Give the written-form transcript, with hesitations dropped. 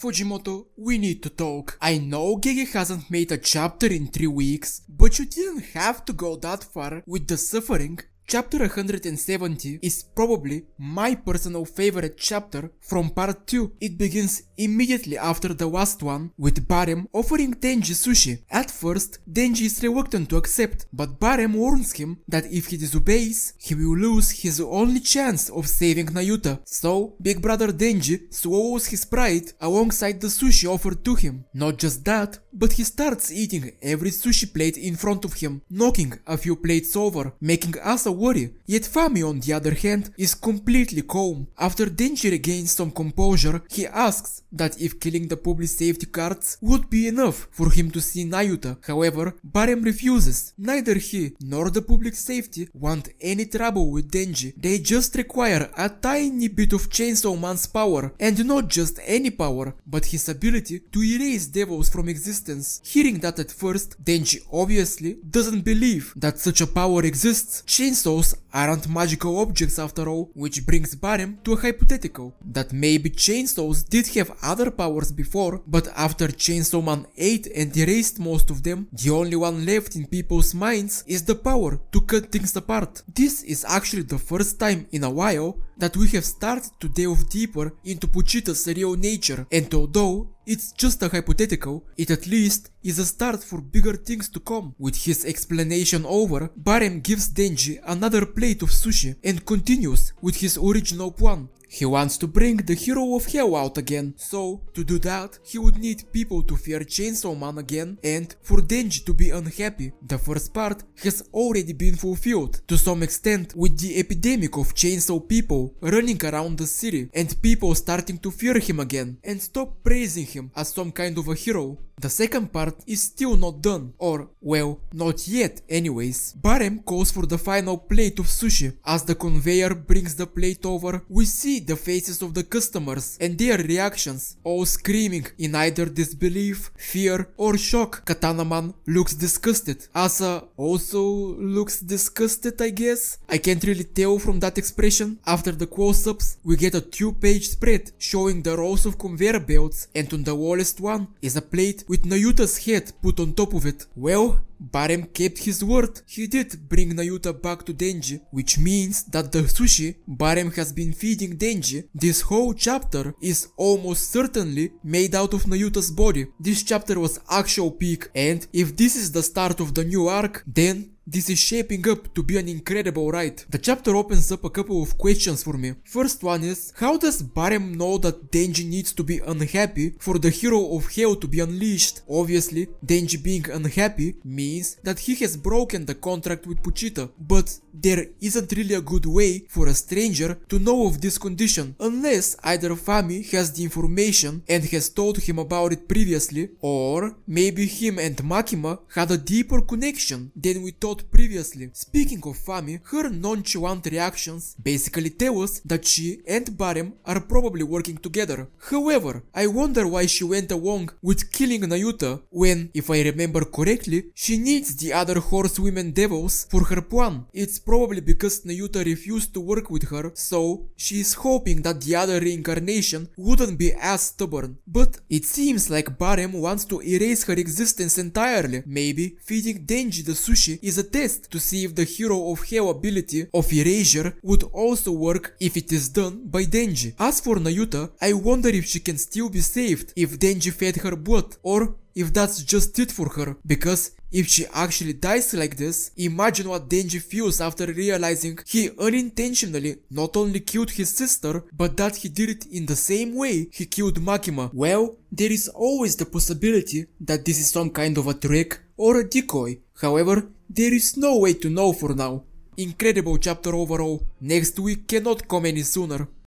Fujimoto, we need to talk. I know Gege hasn't made a chapter in 3 weeks, but you didn't have to go that far with the suffering. Chapter 170 is probably my personal favorite chapter from part 2. It begins immediately after the last one, with Barem offering Denji sushi. At first, Denji is reluctant to accept, but Barem warns him that if he disobeys, he will lose his only chance of saving Nayuta. So, big brother Denji swallows his pride alongside the sushi offered to him. Not just that, but he starts eating every sushi plate in front of him, knocking a few plates over, making Asa worry. Yet Fami, on the other hand, is completely calm. After Denji regains some composure, he asks that if killing the public safety guards would be enough for him to see Nayuta. However, Barem refuses. Neither he nor the public safety want any trouble with Denji. They just require a tiny bit of Chainsaw Man's power, and not just any power, but his ability to erase devils from existence. Hearing that at first, Denji obviously doesn't believe that such a power exists. Chainsaws aren't magical objects after all, which brings Barem to a hypothetical that maybe chainsaws did have other powers before, but after Chainsaw Man ate and erased most of them, the only one left in people's minds is the power to cut things apart. This is actually the first time in a while that we have started to delve deeper into Puchita's real nature, and although it's just a hypothetical, it at least is a start for bigger things to come. With his explanation over, Barem gives Denji another plate of sushi and continues with his original plan. He wants to bring the hero of hell out again, so to do that, he would need people to fear Chainsaw Man again and for Denji to be unhappy. The first part has already been fulfilled to some extent with the epidemic of chainsaw people running around the city and people starting to fear him again and stop praising him as some kind of a hero. The second part is still not done, or, well, not yet anyways. Barem calls for the final plate of sushi. As the conveyor brings the plate over, we see the faces of the customers and their reactions, all screaming in either disbelief, fear or shock. Katana-man looks disgusted. Asa also looks disgusted, I guess. I can't really tell from that expression. After the close-ups, we get a 2-page spread showing the rows of conveyor belts, and on the lowest one is a plate with Nayuta's head put on top of it. Well, Barem kept his word. He did bring Nayuta back to Denji, which means that the sushi Barem has been feeding Denji this whole chapter is almost certainly made out of Nayuta's body. This chapter was actual peak, and if this is the start of the new arc, then this is shaping up to be an incredible ride. The chapter opens up a couple of questions for me. First one is, how does Barem know that Denji needs to be unhappy for the hero of hell to be unleashed? Obviously, Denji being unhappy means that he has broken the contract with Puchita, but there isn't really a good way for a stranger to know of this condition, unless either Fami has the information and has told him about it previously, or maybe him and Makima had a deeper connection than we thought previously. Speaking of Fami, her nonchalant reactions basically tell us that she and Barem are probably working together. However, I wonder why she went along with killing Nayuta when, if I remember correctly, she needs the other horsewomen devils for her plan. It's probably because Nayuta refused to work with her, so she is hoping that the other reincarnation wouldn't be as stubborn. But it seems like Barem wants to erase her existence entirely. Maybe feeding Denji the sushi is a test to see if the hero of hell ability of erasure would also work if it is done by Denji. As for Nayuta, I wonder if she can still be saved if Denji fed her blood, or if that's just it for her, because if she actually dies like this, imagine what Denji feels after realizing he unintentionally not only killed his sister, but that he did it in the same way he killed Makima. Well, there is always the possibility that this is some kind of a trick or a decoy. However, there is no way to know for now. Incredible chapter overall. Next week cannot come any sooner.